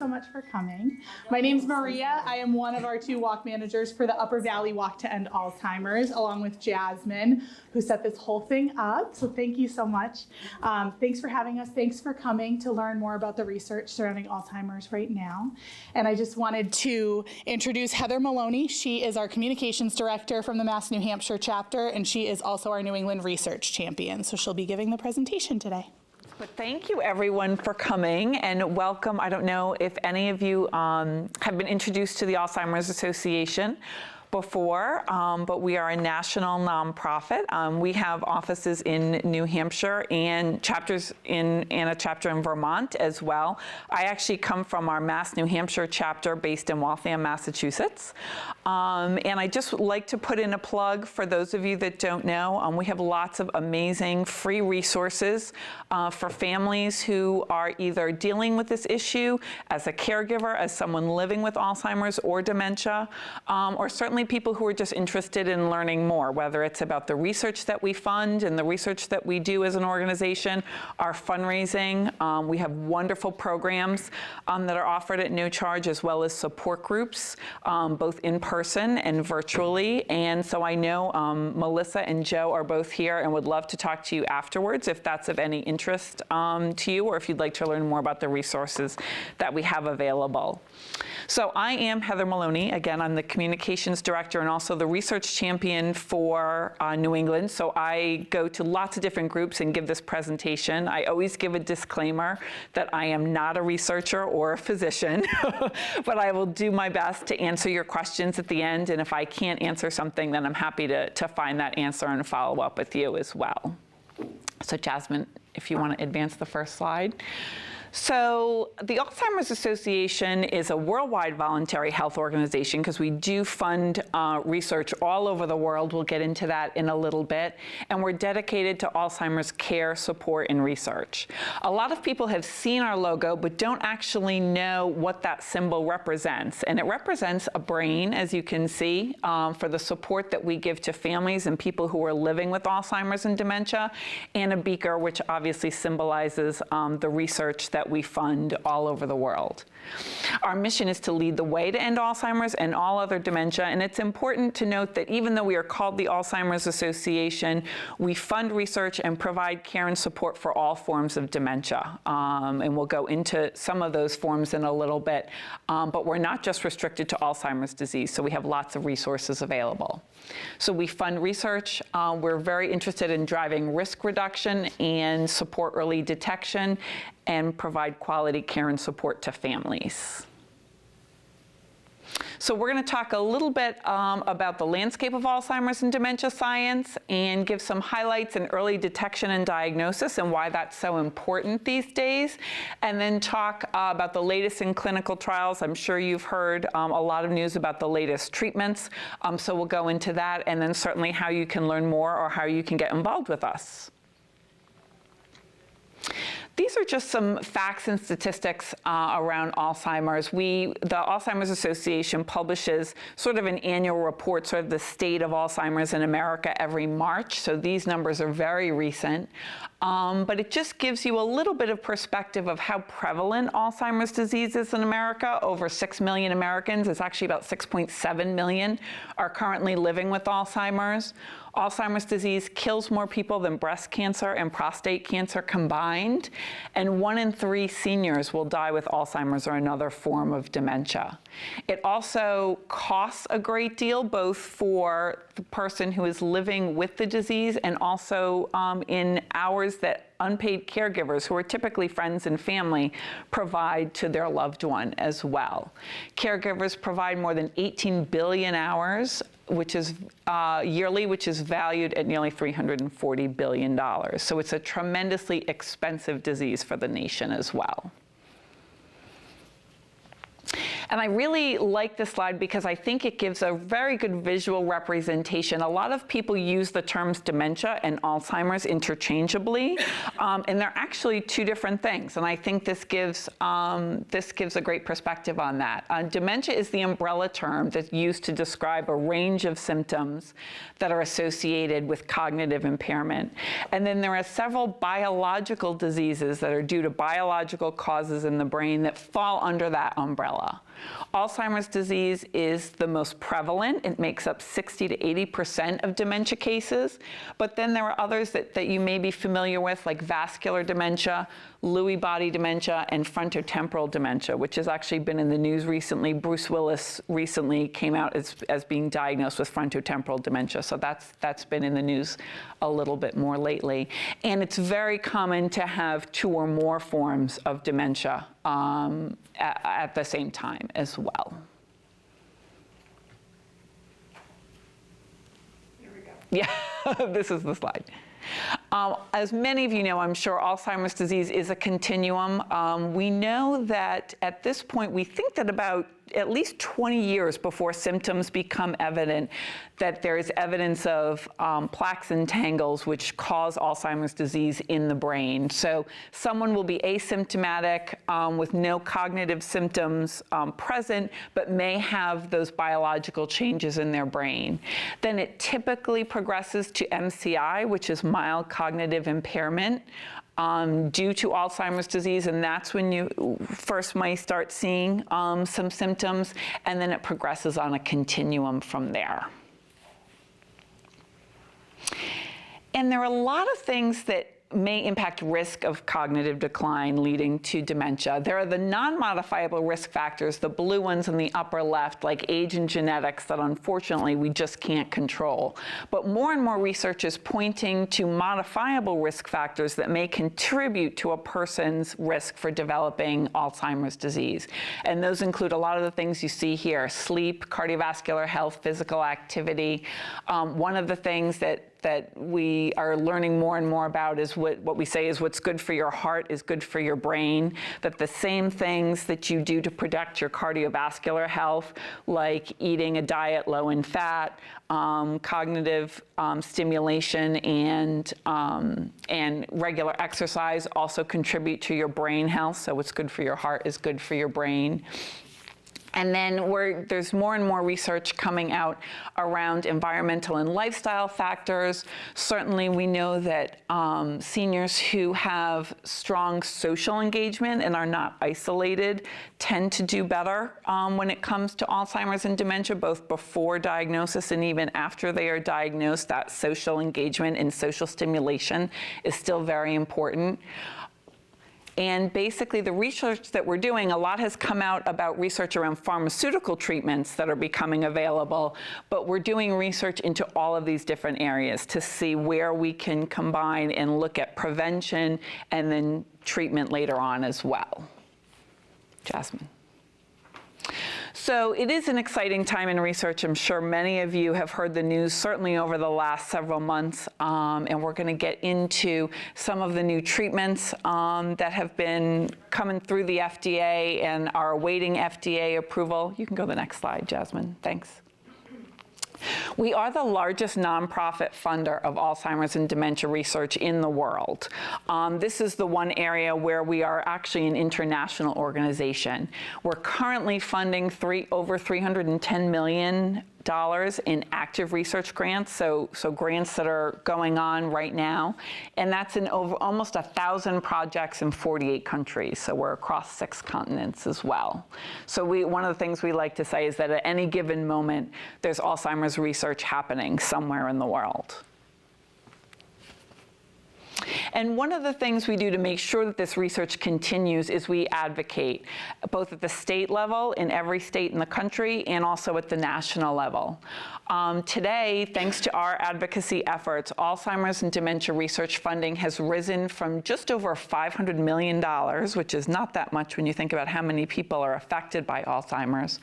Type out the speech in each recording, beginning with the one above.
much for coming. My name's Maria. I am one of our 2 walk managers for the Upper Valley Walk to End Alzheimer's, along with Jasmine, who set this whole thing up. So thank you so much. Thanks for having us. Thanks for coming to learn more about the research surrounding Alzheimer's right now. And I just wanted to introduce Heather Maloney. She is our communications director from the Mass New Hampshire chapter, and she is also our New England research champion. So she'll be giving the presentation today. But thank you everyone for coming and welcome. I don't know if any of you have been introduced to the Alzheimer's Association before, but we are a national nonprofit. We have offices in New Hampshire and chapters and a chapter in Vermont as well. I actually come from our Mass New Hampshire chapter based in Waltham, Massachusetts. And I just would like to put in a plug for those of you that don't know. We have lots of amazing free resources for families who are either dealing with this issue as a caregiver, as someone living with Alzheimer's or dementia, or certainly people who are just interested in learning more, whether it's about the research that we fund and the research that we do as an organization, our fundraising. We have wonderful programs that are offered at no charge, as well as support groups, both in person and virtually. And so I know Melissa and Joe are both here and would love to talk to you afterwards if that's of any interest to you, or if you'd like to learn more about the resources that we have available. So I am Heather Maloney. Again, I'm the communications director and also the research champion for New England. So I go to lots of different groups and give this presentation. I always give a disclaimer that I am not a researcher or a physician, but I will do my best to answer your questions at the end. And if I can't answer something, then I'm happy to find that answer and follow up with you as well. So Jasmine, if you want to advance the first slide. So the Alzheimer's Association is a worldwide voluntary health organization because we do fund research all over the world. We'll get into that in a little bit. And we're dedicated to Alzheimer's care, support, and research. A lot of people have seen our logo but don't actually know what that symbol represents. And it represents a brain, as you can see, for the support that we give to families and people who are living with Alzheimer's and dementia, and a beaker, which obviously symbolizes the research that we fund all over the world. Our mission is to lead the way to end Alzheimer's and all other dementia, and it's important to note that even though we are called the Alzheimer's Association, we fund research and provide care and support for all forms of dementia. And we'll go into some of those forms in a little bit, but we're not just restricted to Alzheimer's disease, so we have lots of resources available. So we fund research. We're very interested in driving risk reduction and support early detection and provide quality care and support to families. So we're going to talk a little bit about the landscape of Alzheimer's and dementia science and give some highlights in early detection and diagnosis and why that's so important these days, and then talk about the latest in clinical trials. I'm sure you've heard a lot of news about the latest treatments, so we'll go into that, and then certainly how you can learn more or how you can get involved with us. These are just some facts and statistics around Alzheimer's. The Alzheimer's Association publishes sort of an annual report, sort of the state of Alzheimer's in America every March, so these numbers are very recent. But it just gives you a little bit of perspective of how prevalent Alzheimer's disease is in America. Over 6 million Americans, it's actually about 6.7 million, are currently living with Alzheimer's. Alzheimer's disease kills more people than breast cancer and prostate cancer combined, and 1 in 3 seniors will die with Alzheimer's or another form of dementia. It also costs a great deal, both for the person who is living with the disease and also in hours that unpaid caregivers, who are typically friends and family, provide to their loved one as well. Caregivers provide more than 18 billion hours, which is yearly, which is valued at nearly $340 billion. So it's a tremendously expensive disease for the nation as well. And I really like this slide because I think it gives a very good visual representation. A lot of people use the terms dementia and Alzheimer's interchangeably, and they're actually two different things. And I think this gives a great perspective on that. Dementia is the umbrella term that's used to describe a range of symptoms that are associated with cognitive impairment. And then there are several biological diseases that are due to biological causes in the brain that fall under that umbrella. Alzheimer's disease is the most prevalent. It makes up 60 to 80% of dementia cases. But then there are others that you may be familiar with, like vascular dementia, Lewy body dementia, and frontotemporal dementia, which has actually been in the news recently. Bruce Willis recently came out as being diagnosed with frontotemporal dementia. So that's been in the news a little bit more lately. And it's very common to have two or more forms of dementia at the same time as well. Here we go. Yeah, this is the slide. As many of you know, I'm sure Alzheimer's disease is a continuum. We know that at this point, we think that about at least 20 years before symptoms become evident, that there is evidence of plaques and tangles which cause Alzheimer's disease in the brain. So someone will be asymptomatic with no cognitive symptoms present, but may have those biological changes in their brain. Then it typically progresses to MCI, which is mild cognitive impairment. Due to Alzheimer's disease, and that's when you first might start seeing some symptoms, and then it progresses on a continuum from there. And there are a lot of things that may impact risk of cognitive decline leading to dementia. There are the non-modifiable risk factors, the blue ones in the upper left, like age and genetics, that unfortunately we just can't control. But more and more research is pointing to modifiable risk factors that may contribute to a person's risk for developing Alzheimer's disease. And those include a lot of the things you see here: sleep, cardiovascular health, physical activity. One of the things that we are learning more and more about is what we say is what's good for your heart is good for your brain, that the same things that you do to protect your cardiovascular health, like eating a diet low in fat, cognitive stimulation, and regular exercise also contribute to your brain health. So what's good for your heart is good for your brain. And then there's more and more research coming out around environmental and lifestyle factors. Certainly, we know that seniors who have strong social engagement and are not isolated tend to do better when it comes to Alzheimer's and dementia, both before diagnosis and even after they are diagnosed. That social engagement and social stimulation is still very important. And basically, the research that we're doing, a lot has come out about research around pharmaceutical treatments that are becoming available, but we're doing research into all of these different areas to see where we can combine and look at prevention and then treatment later on as well. Jasmine. So it is an exciting time in research. I'm sure many of you have heard the news, certainly over the last several months, and we're going to get into some of the new treatments that have been coming through the FDA and are awaiting FDA approval. You can go to the next slide, Jasmine. Thanks. We are the largest nonprofit funder of Alzheimer's and dementia research in the world. This is the one area where we are actually an international organization. We're currently funding over $310 million in active research grants, so grants that are going on right now, and that's in over almost 1,000 projects in 48 countries, so we're across 6 continents as well. So one of the things we like to say is that at any given moment, there's Alzheimer's research happening somewhere in the world. And one of the things we do to make sure that this research continues is we advocate, both at the state level, in every state in the country, and also at the national level. Today, thanks to our advocacy efforts, Alzheimer's and dementia research funding has risen from just over $500 million, which is not that much when you think about how many people are affected by Alzheimer's,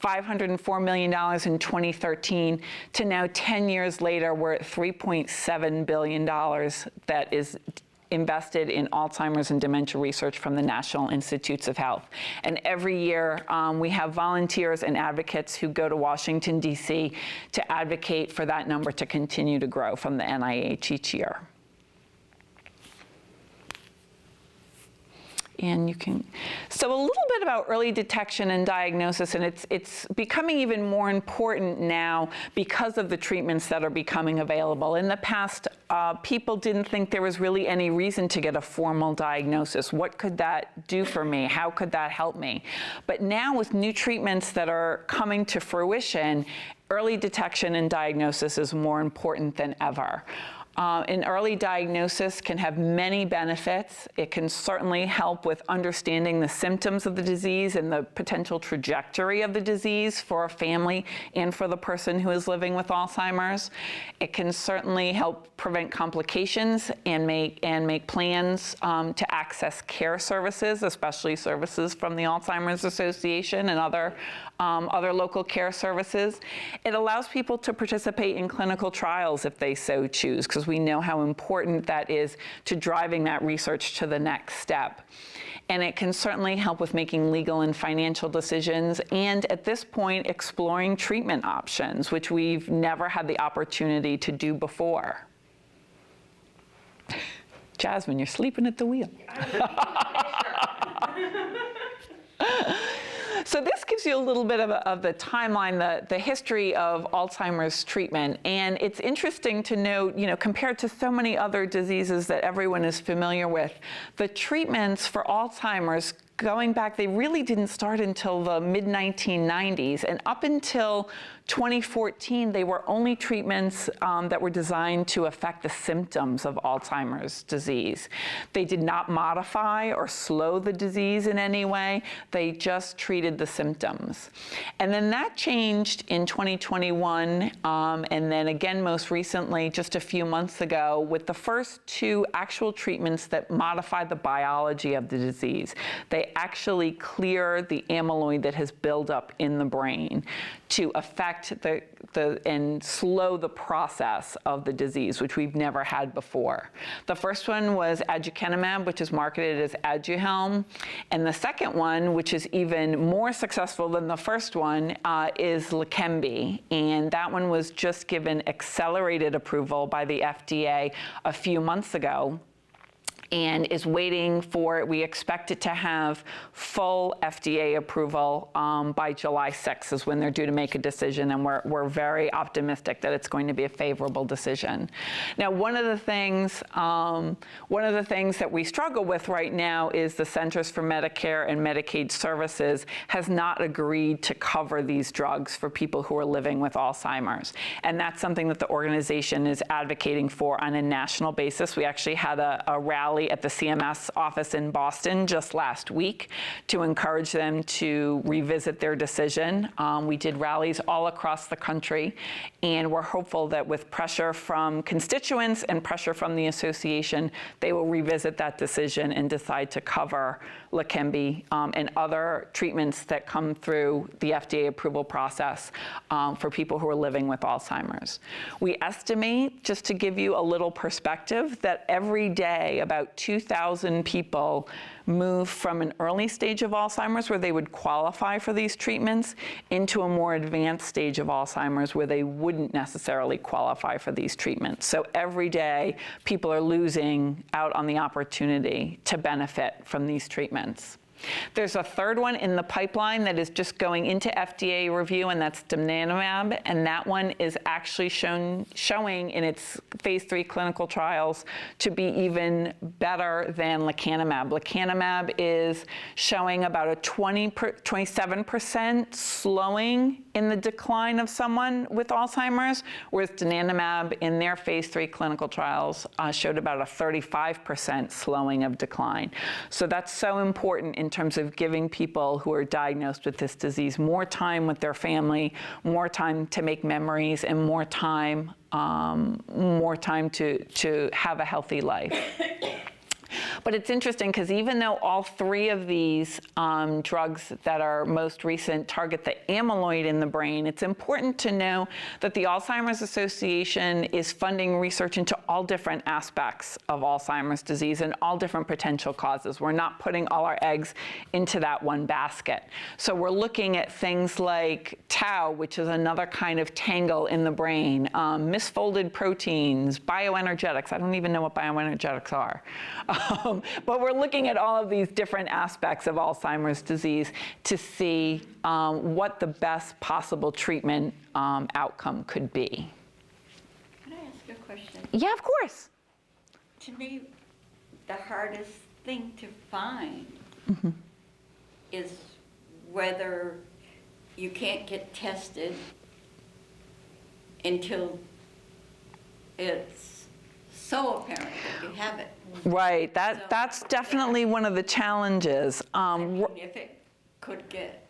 $504 million in 2013, to now 10 years later, we're at $3.7 billion that is invested in Alzheimer's and dementia research from the National Institutes of Health. And every year, we have volunteers and advocates who go to Washington, D.C. to advocate for that number to continue to grow from the NIH each year. And so a little bit about early detection and diagnosis, and it's becoming even more important now because of the treatments that are becoming available. In the past, people didn't think there was really any reason to get a formal diagnosis. What could that do for me? How could that help me? But now with new treatments that are coming to fruition, early detection and diagnosis is more important than ever. An early diagnosis can have many benefits. It can certainly help with understanding the symptoms of the disease and the potential trajectory of the disease for a family and for the person who is living with Alzheimer's. It can certainly help prevent complications and make plans to access care services, especially services from the Alzheimer's Association and other local care services. It allows people to participate in clinical trials if they so choose, because we know how important that is to driving that research to the next step. And it can certainly help with making legal and financial decisions, and at this point, exploring treatment options, which we've never had the opportunity to do before. Jasmine, you're sleeping at the wheel. So this gives you a little bit of the timeline, the history of Alzheimer's treatment. And it's interesting to note, compared to so many other diseases that everyone is familiar with, the treatments for Alzheimer's going back, they really didn't start until the mid-1990s. And up until 2014, they were only treatments that were designed to affect the symptoms of Alzheimer's disease. They did not modify or slow the disease in any way. They just treated the symptoms. And then that changed in 2021, and then again most recently, just a few months ago, with the first two actual treatments that modify the biology of the disease. They actually clear the amyloid that has built up in the brain to affect and slow the process of the disease, which we've never had before. The first one was aducanumab, which is marketed as Aduhelm. And the second one, which is even more successful than the first one, is Leqembi. And that one was just given accelerated approval by the FDA a few months ago, and is waiting for, we expect it to have full FDA approval by July 6th is when they're due to make a decision, and we're very optimistic that it's going to be a favorable decision. Now, one of the things that we struggle with right now is the Centers for Medicare and Medicaid Services has not agreed to cover these drugs for people who are living with Alzheimer's. And that's something that the organization is advocating for on a national basis. We actually had a rally at the CMS office in Boston just last week to encourage them to revisit their decision. We did rallies all across the country, and we're hopeful that with pressure from constituents and pressure from the association, they will revisit that decision and decide to cover Leqembi and other treatments that come through the FDA approval process for people who are living with Alzheimer's. We estimate, just to give you a little perspective, that every day about 2,000 people move from an early stage of Alzheimer's where they would qualify for these treatments into a more advanced stage of Alzheimer's where they wouldn't necessarily qualify for these treatments. So every day, people are losing out on the opportunity to benefit from these treatments. There's a third one in the pipeline that is just going into FDA review, and that's donanemab, and that one is actually showing in its phase 3 clinical trials to be even better than lecanemab. Lecanemab is showing about a 27% slowing in the decline of someone with Alzheimer's, whereas donanemab in their phase 3 clinical trials showed about a 35% slowing of decline. So that's so important in terms of giving people who are diagnosed with this disease more time with their family, more time to make memories, and more time to have a healthy life. But it's interesting because even though all three of these drugs that are most recent target the amyloid in the brain, it's important to know that the Alzheimer's Association is funding research into all different aspects of Alzheimer's disease and all different potential causes. We're not putting all our eggs into that one basket. So we're looking at things like tau, which is another kind of tangle in the brain, misfolded proteins, bioenergetics. I don't even know what bioenergetics are. But we're looking at all of these different aspects of Alzheimer's disease to see what the best possible treatment outcome could be. Can I ask a question? Yeah, of course. To me, the hardest thing to find is whether you can't get tested until it's so apparent that you have it. Right, that's definitely one of the challenges. I mean, if it could get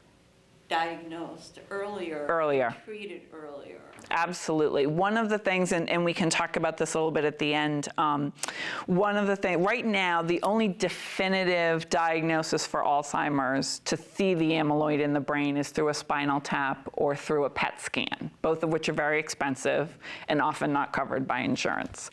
diagnosed earlier, treated earlier. Absolutely. One of the things, and we can talk about this a little bit at the end, one of the things, right now, the only definitive diagnosis for Alzheimer's to see the amyloid in the brain is through a spinal tap or through a PET scan, both of which are very expensive and often not covered by insurance.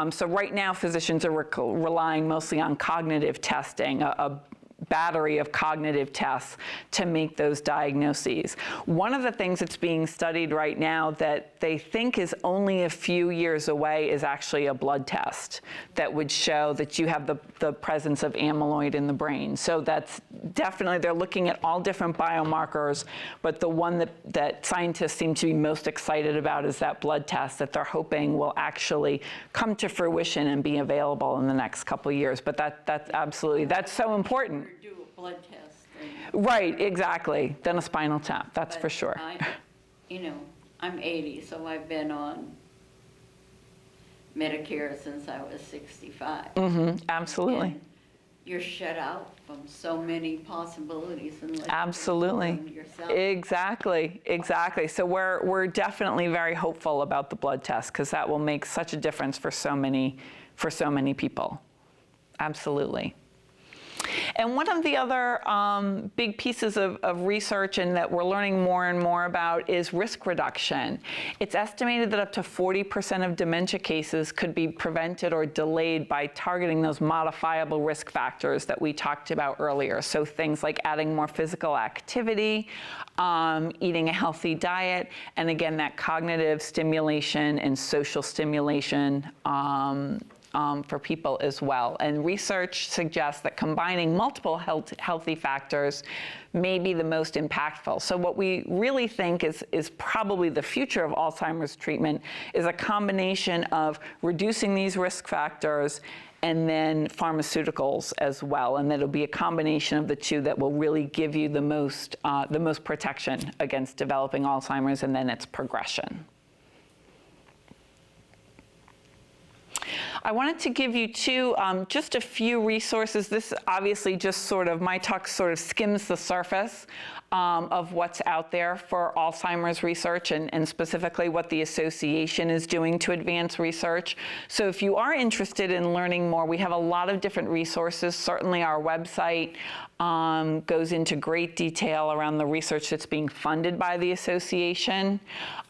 So right now, physicians are relying mostly on cognitive testing, a battery of cognitive tests to make those diagnoses. One of the things that's being studied right now that they think is only a few years away is actually a blood test that would show that you have the presence of amyloid in the brain. So that's definitely, they're looking at all different biomarkers, but the one that scientists seem to be most excited about is that blood test that they're hoping will actually come to fruition and be available in the next couple of years. But that's absolutely, that's so important. Do a blood test. Right, exactly. Then a spinal tap, that's for sure. I'm 80, so I've been on Medicare since I was 65. Absolutely. And you're shut out from so many possibilities unless Absolutely. you do them yourself. Exactly. So we're definitely very hopeful about the blood test because that will make such a difference for so many people. Absolutely. And one of the other big pieces of research and that we're learning more and more about is risk reduction. It's estimated that up to 40% of dementia cases could be prevented or delayed by targeting those modifiable risk factors that we talked about earlier. So things like adding more physical activity, eating a healthy diet, and again, that cognitive stimulation and social stimulation for people as well. And research suggests that combining multiple healthy factors may be the most impactful. So what we really think is probably the future of Alzheimer's treatment is a combination of reducing these risk factors and then pharmaceuticals as well. And that'll be a combination of the two that will really give you the most protection against developing Alzheimer's and then its progression. I wanted to give you just a few resources. This obviously just my talk sort of skims the surface of what's out there for Alzheimer's research and specifically what the association is doing to advance research. So if you are interested in learning more, we have a lot of different resources. Certainly our website goes into great detail around the research that's being funded by the association.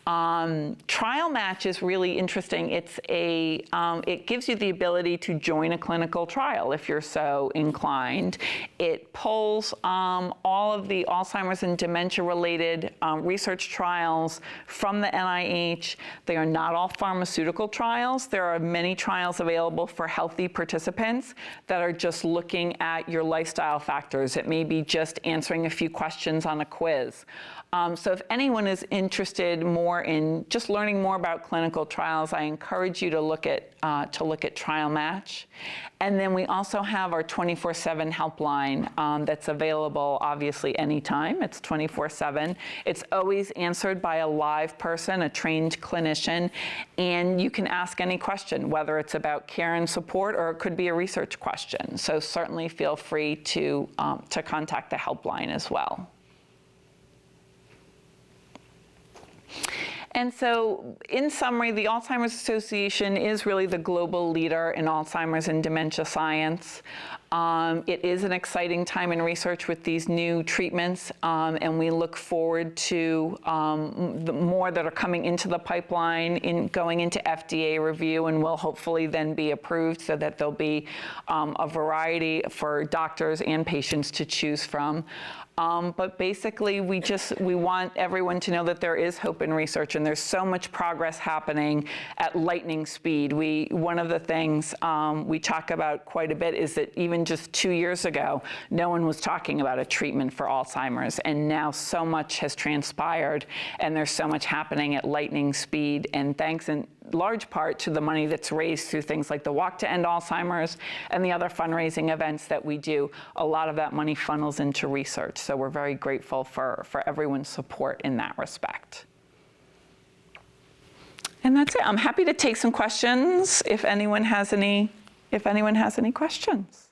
Trial Match is really interesting. It gives you the ability to join a clinical trial if you're so inclined. It pulls all of the Alzheimer's and dementia-related research trials from the NIH. They are not all pharmaceutical trials. There are many trials available for healthy participants that are just looking at your lifestyle factors. It may be just answering a few questions on a quiz. So if anyone is interested more in just learning more about clinical trials, I encourage you to look at Trial Match. And then we also have our 24/7 helpline that's available obviously anytime. It's 24/7. It's always answered by a live person, a trained clinician, and you can ask any question, whether it's about care and support or it could be a research question. So certainly feel free to contact the helpline as well. And so, in summary, the Alzheimer's Association is really the global leader in Alzheimer's and dementia science. It is an exciting time in research with these new treatments, and we look forward to the more that are coming into the pipeline, going into FDA review, and will hopefully then be approved so that there'll be a variety for doctors and patients to choose from. But basically, we want everyone to know that there is hope in research, and there's so much progress happening at lightning speed. One of the things we talk about quite a bit is that even just 2 years ago, no one was talking about a treatment for Alzheimer's, and now so much has transpired, and there's so much happening at lightning speed, and thanks in large part to the money that's raised through things like the Walk to End Alzheimer's and the other fundraising events that we do. A lot of that money funnels into research, so we're very grateful for everyone's support in that respect. And that's it. I'm happy to take some questions if anyone has any questions.